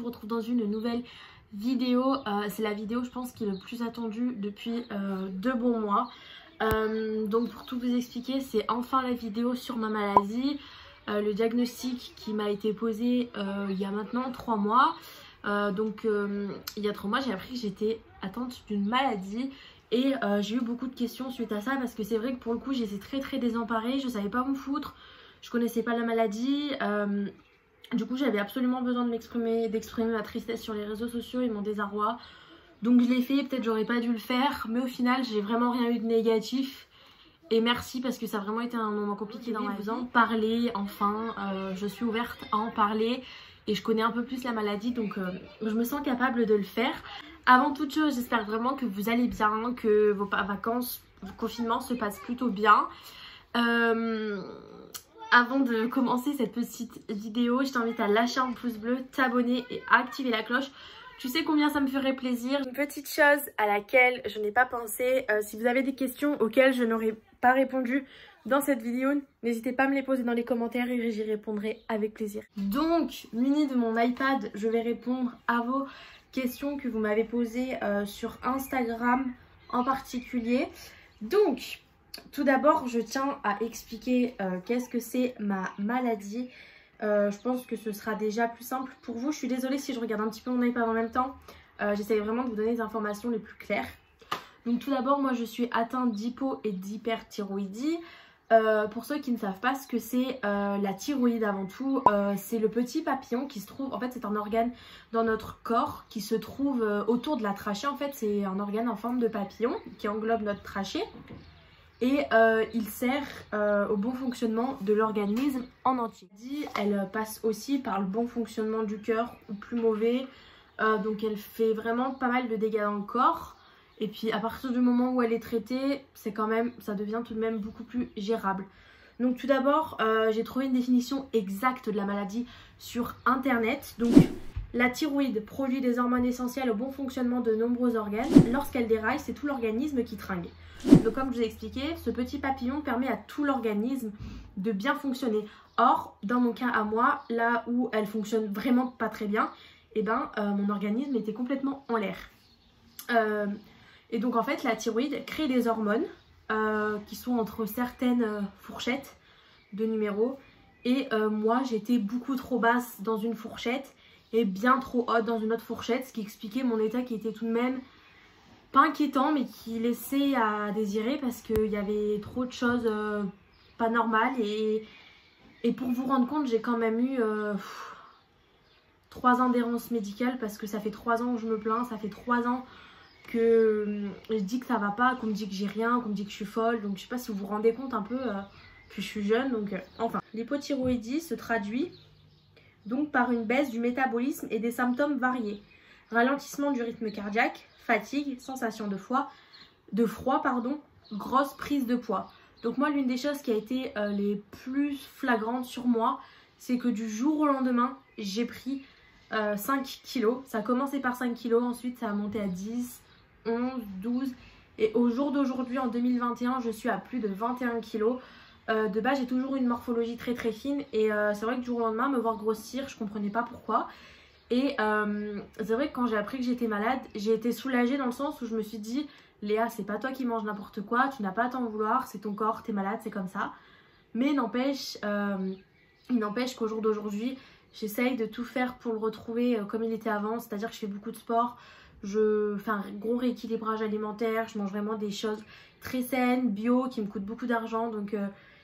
vous retrouve dans une nouvelle vidéo. C'est la vidéo je pense qui est le plus attendue depuis 2 bons mois. Donc pour tout vous expliquer, c'est enfin la vidéo sur ma maladie. Le diagnostic qui m'a été posé il y a maintenant 3 mois. Il y a 3 mois j'ai appris que j'étais atteinte d'une maladie. Et j'ai eu beaucoup de questions suite à ça parce que c'est vrai que pour le coup j'étais très désemparée, je savais pas où me foutre, je connaissais pas la maladie. Du coup j'avais absolument besoin d'exprimer ma tristesse sur les réseaux sociaux et mon désarroi. Donc je l'ai fait, peut-être j'aurais pas dû le faire, mais au final j'ai vraiment rien eu de négatif. Et merci parce que ça a vraiment été un moment compliqué dans ma vie. Vous en parler, enfin, je suis ouverte à en parler et je connais un peu plus la maladie, donc je me sens capable de le faire. Avant toute chose, j'espère vraiment que vous allez bien, que vos vacances, vos confinements se passent plutôt bien. Avant de commencer cette petite vidéo, je t'invite à lâcher un pouce bleu, t'abonner et activer la cloche. Tu sais combien ça me ferait plaisir. Une petite chose à laquelle je n'ai pas pensé, si vous avez des questions auxquelles je n'aurais pas répondu dans cette vidéo, n'hésitez pas à me les poser dans les commentaires et j'y répondrai avec plaisir. Donc, muni de mon iPad, je vais répondre à vos questions que vous m'avez posées sur Instagram en particulier. Donc, tout d'abord, je tiens à expliquer qu'est-ce que c'est ma maladie. Je pense que ce sera déjà plus simple pour vous. Je suis désolée si je regarde un petit peu mon iPad en même temps. J'essaie vraiment de vous donner des informations les plus claires. Donc tout d'abord, moi je suis atteinte d'hypo et d'hyperthyroïdie. Pour ceux qui ne savent pas ce que c'est la thyroïde avant tout, c'est le petit papillon qui se trouve, en fait c'est un organe dans notre corps qui se trouve autour de la trachée. En fait c'est un organe en forme de papillon qui englobe notre trachée. Et il sert au bon fonctionnement de l'organisme en entier. Elle passe aussi par le bon fonctionnement du cœur ou plus mauvais. Donc elle fait vraiment pas mal de dégâts dans le corps. Et puis à partir du moment où elle est traitée, ça devient tout de même beaucoup plus gérable. Donc tout d'abord, j'ai trouvé une définition exacte de la maladie sur internet. Donc la thyroïde produit des hormones essentielles au bon fonctionnement de nombreux organes. Lorsqu'elle déraille, c'est tout l'organisme qui trinque. Donc comme je vous ai expliqué, ce petit papillon permet à tout l'organisme de bien fonctionner. Or, dans mon cas à moi, là où elle fonctionne vraiment pas très bien, mon organisme était complètement en l'air. Et donc en fait, la thyroïde crée des hormones qui sont entre certaines fourchettes de numéros. Et moi, j'étais beaucoup trop basse dans une fourchette et bien trop haute dans une autre fourchette, ce qui expliquait mon état qui était tout de même pas inquiétant, mais qui laissait à désirer parce qu'il y avait trop de choses pas normales. Et pour vous rendre compte, j'ai quand même eu 3 ans d'errance médicale parce que ça fait 3 ans que je me plains, ça fait 3 ans que je dis que ça va pas, qu'on me dit que j'ai rien, qu'on me dit que je suis folle. Donc je sais pas si vous vous rendez compte un peu que je suis jeune. Donc enfin, l'hypothyroïdie se traduit donc par une baisse du métabolisme et des symptômes variés. Ralentissement du rythme cardiaque, fatigue, sensation de froid, grosse prise de poids. Donc moi, l'une des choses qui a été les plus flagrantes sur moi, c'est que du jour au lendemain, j'ai pris 5 kilos. Ça a commencé par 5 kilos, ensuite ça a monté à 10, 11, 12. Et au jour d'aujourd'hui, en 2021, je suis à plus de 21 kilos. De base, j'ai toujours une morphologie très fine. Et c'est vrai que du jour au lendemain, me voir grossir, je comprenais pas pourquoi. Et c'est vrai que quand j'ai appris que j'étais malade, j'ai été soulagée dans le sens où je me suis dit Léa, c'est pas toi qui manges n'importe quoi, tu n'as pas à t'en vouloir, c'est ton corps, t'es malade, c'est comme ça. Mais il n'empêche qu'au jour d'aujourd'hui, j'essaye de tout faire pour le retrouver comme il était avant, c'est-à-dire que je fais beaucoup de sport, je fais un gros rééquilibrage alimentaire, je mange vraiment des choses très saines, bio, qui me coûtent beaucoup d'argent, donc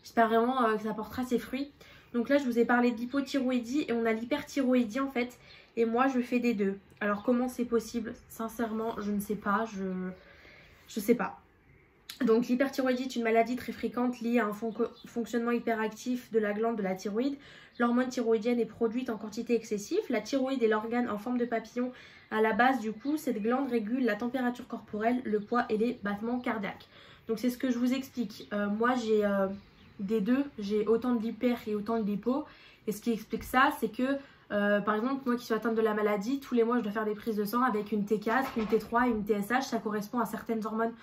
j'espère vraiment que ça portera ses fruits. Donc là, je vous ai parlé d'hypothyroïdie et on a l'hyperthyroïdie en fait. Et moi, je fais des deux. Alors, comment c'est possible? Sincèrement, je ne sais pas. Je sais pas. Donc, l'hyperthyroïdie est une maladie très fréquente liée à un fonctionnement hyperactif de la glande de la thyroïde. L'hormone thyroïdienne est produite en quantité excessive. La thyroïde est l'organe en forme de papillon. À la base, du coup, cette glande régule la température corporelle, le poids et les battements cardiaques. Donc, c'est ce que je vous explique. Moi, j'ai des deux. J'ai autant de l'hyper et autant de l'hypo. Et ce qui explique ça, c'est que par exemple, moi qui suis atteinte de la maladie, tous les mois je dois faire des prises de sang avec une T4, une T3 et une TSH. Ça correspond à certaines hormones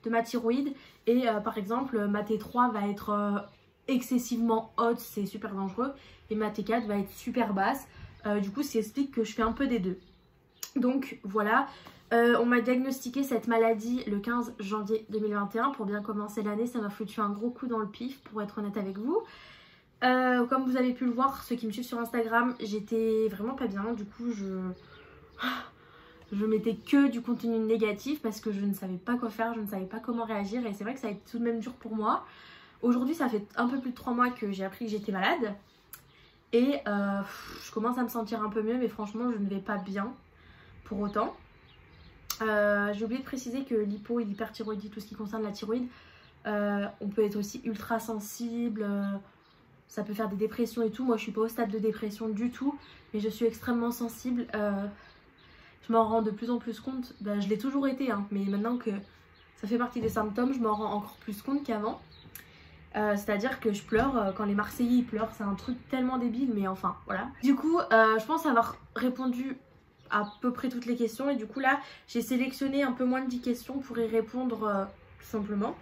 de ma thyroïde. Et par exemple, ma T3 va être excessivement haute, c'est super dangereux. Et ma T4 va être super basse. Du coup, ce qui explique que je fais un peu des deux. Donc voilà, on m'a diagnostiqué cette maladie le 15 janvier 2021. Pour bien commencer l'année, ça m'a foutu un gros coup dans le pif, pour être honnête avec vous. Comme vous avez pu le voir, ceux qui me suivent sur Instagram, j'étais vraiment pas bien. Du coup, je mettais que du contenu négatif parce que je ne savais pas quoi faire, je ne savais pas comment réagir. Et c'est vrai que ça a été tout de même dur pour moi. Aujourd'hui, ça fait un peu plus de 3 mois que j'ai appris que j'étais malade. Et je commence à me sentir un peu mieux, mais franchement, je ne vais pas bien pour autant. J'ai oublié de préciser que l'hypo et l'hyperthyroïdie, tout ce qui concerne la thyroïde, on peut être aussi ultra sensible, ça peut faire des dépressions et tout. Moi je suis pas au stade de dépression du tout, mais je suis extrêmement sensible. Je m'en rends de plus en plus compte, je l'ai toujours été, hein, mais maintenant que ça fait partie des symptômes, je m'en rends encore plus compte qu'avant. C'est-à-dire que je pleure quand les Marseillais pleurent, c'est un truc tellement débile, mais enfin voilà. Du coup je pense avoir répondu à peu près toutes les questions, et du coup là j'ai sélectionné un peu moins de 10 questions pour y répondre tout simplement.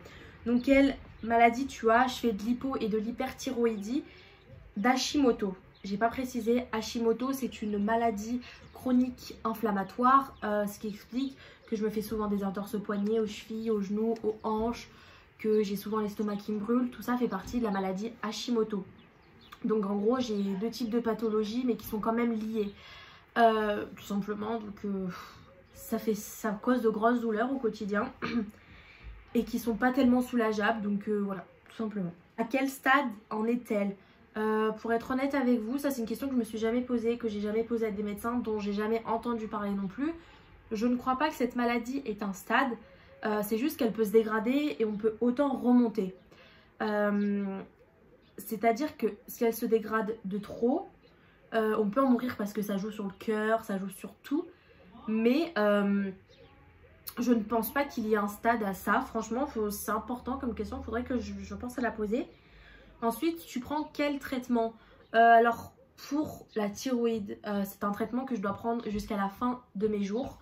Donc quelle maladie tu as? Je fais de l'hypo et de l'hyperthyroïdie d'Hashimoto. J'ai pas précisé. Hashimoto, c'est une maladie chronique inflammatoire, ce qui explique que je me fais souvent des entorses aux poignets, aux chevilles, aux genoux, aux hanches, que j'ai souvent l'estomac qui me brûle. Tout ça fait partie de la maladie Hashimoto. Donc en gros j'ai 2 types de pathologies mais qui sont quand même liées. Tout simplement, donc ça cause de grosses douleurs au quotidien et qui sont pas tellement soulageables, donc voilà, tout simplement. À quel stade en est-elle? Pour être honnête avec vous, ça c'est une question que je me suis jamais posée, que j'ai jamais posée à des médecins, dont j'ai jamais entendu parler non plus. Je ne crois pas que cette maladie est un stade, c'est juste qu'elle peut se dégrader et on peut autant remonter. C'est-à-dire que si elle se dégrade de trop, on peut en mourir parce que ça joue sur le cœur, ça joue sur tout. Mais je ne pense pas qu'il y ait un stade à ça. Franchement, c'est important comme question, il faudrait que je pense à la poser. Ensuite, tu prends quel traitement? Alors, pour la thyroïde, c'est un traitement que je dois prendre jusqu'à la fin de mes jours.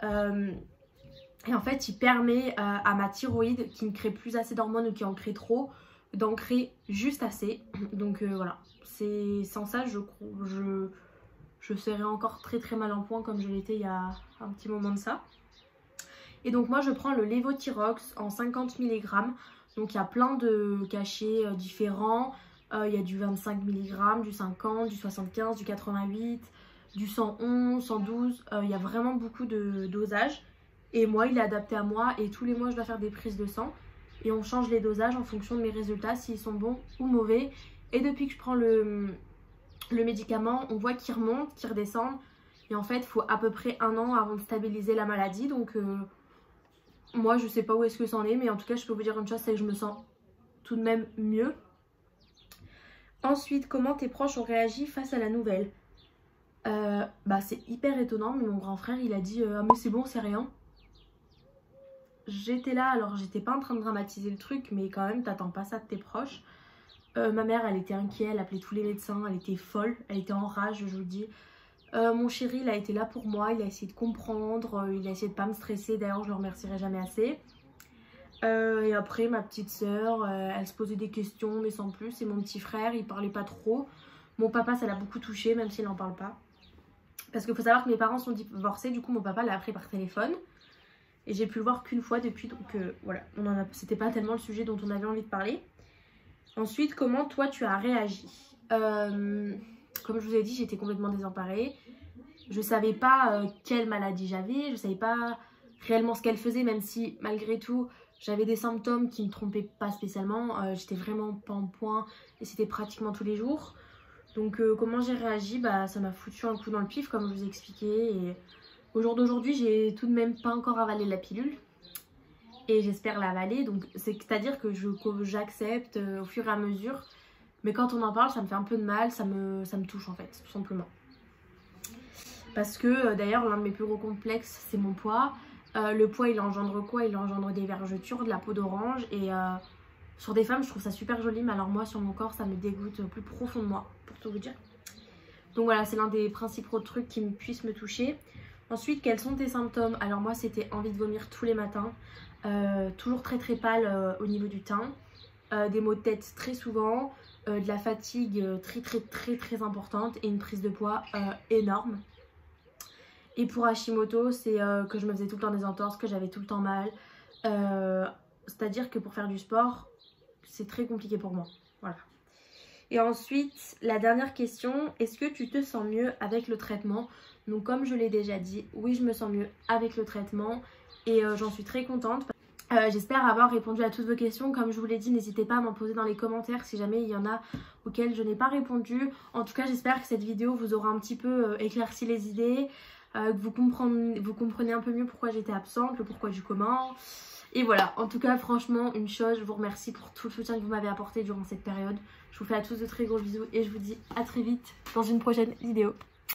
Et en fait, il permet à ma thyroïde, qui ne crée plus assez d'hormones ou qui en crée trop, d'en créer juste assez. Donc voilà, sans ça, je serais encore très très mal en point comme je l'étais il y a un petit moment de ça. Et donc moi je prends le Levothyrox en 50 mg. Donc il y a plein de cachets différents. Il y a du 25 mg, du 50, du 75, du 88, du 111, 112. Il y a vraiment beaucoup de dosages. Et moi il est adapté à moi et tous les mois je dois faire des prises de sang. Et on change les dosages en fonction de mes résultats, s'ils sont bons ou mauvais. Et depuis que je prends le médicament, on voit qu'il remonte, qu'il redescend. Et en fait, il faut à peu près 1 an avant de stabiliser la maladie. Donc moi, je sais pas où est-ce que c'en est. Mais en tout cas, je peux vous dire une chose, c'est que je me sens tout de même mieux. Ensuite, comment tes proches ont réagi face à la nouvelle? C'est hyper étonnant. Mais mon grand frère, il a dit ah, mais c'est bon, c'est rien. J'étais là, alors j'étais pas en train de dramatiser le truc, mais quand même t'attends pas ça de tes proches. Ma mère elle était inquiète, elle appelait tous les médecins, elle était folle, elle était en rage, je vous dis. Mon chéri il a été là pour moi, il a essayé de comprendre, il a essayé de pas me stresser, d'ailleurs je le remercierai jamais assez. Et après ma petite soeur, elle se posait des questions mais sans plus, et mon petit frère il parlait pas trop. Mon papa ça l'a beaucoup touché même s'il n'en parle pas. Parce qu'il faut savoir que mes parents sont divorcés, du coup mon papa l'a appris par téléphone. Et j'ai pu le voir qu'une fois depuis, donc voilà, c'était pas tellement le sujet dont on avait envie de parler. Ensuite, comment toi tu as réagi? Comme je vous ai dit, j'étais complètement désemparée. Je savais pas quelle maladie j'avais, je savais pas réellement ce qu'elle faisait, même si malgré tout, j'avais des symptômes qui ne me trompaient pas spécialement. J'étais vraiment pas en point et c'était pratiquement tous les jours. Donc comment j'ai réagi? Ça m'a foutu un coup dans le pif, comme je vous ai expliqué. Et au jour d'aujourd'hui, j'ai tout de même pas encore avalé la pilule et j'espère l'avaler. Donc c'est-à-dire que j'accepte au fur et à mesure. Mais quand on en parle, ça me fait un peu de mal, ça me touche en fait, tout simplement. Parce que d'ailleurs, l'un de mes plus gros complexes, c'est mon poids. Le poids, il engendre quoi? Il engendre des vergetures, de la peau d'orange. Et sur des femmes, je trouve ça super joli. Mais alors moi, sur mon corps, ça me dégoûte au plus profond de moi, pour tout vous dire. Donc voilà, c'est l'un des principaux trucs qui puissent me toucher. Ensuite, quels sont tes symptômes? Alors moi, c'était envie de vomir tous les matins. Toujours très très pâle au niveau du teint. Des maux de tête très souvent. de la fatigue très importante et une prise de poids énorme. Et pour Hashimoto, c'est que je me faisais tout le temps des entorses, que j'avais tout le temps mal. C'est-à-dire que pour faire du sport, c'est très compliqué pour moi. Voilà. Et ensuite, la dernière question, est-ce que tu te sens mieux avec le traitement? Donc comme je l'ai déjà dit, oui, je me sens mieux avec le traitement et j'en suis très contente. J'espère avoir répondu à toutes vos questions. Comme je vous l'ai dit, n'hésitez pas à m'en poser dans les commentaires si jamais il y en a auxquelles je n'ai pas répondu. En tout cas, j'espère que cette vidéo vous aura un petit peu éclairci les idées, que vous comprenez un peu mieux pourquoi j'étais absente, le pourquoi du comment. Et voilà, en tout cas, franchement, une chose, je vous remercie pour tout le soutien que vous m'avez apporté durant cette période. Je vous fais à tous de très gros bisous et je vous dis à très vite dans une prochaine vidéo.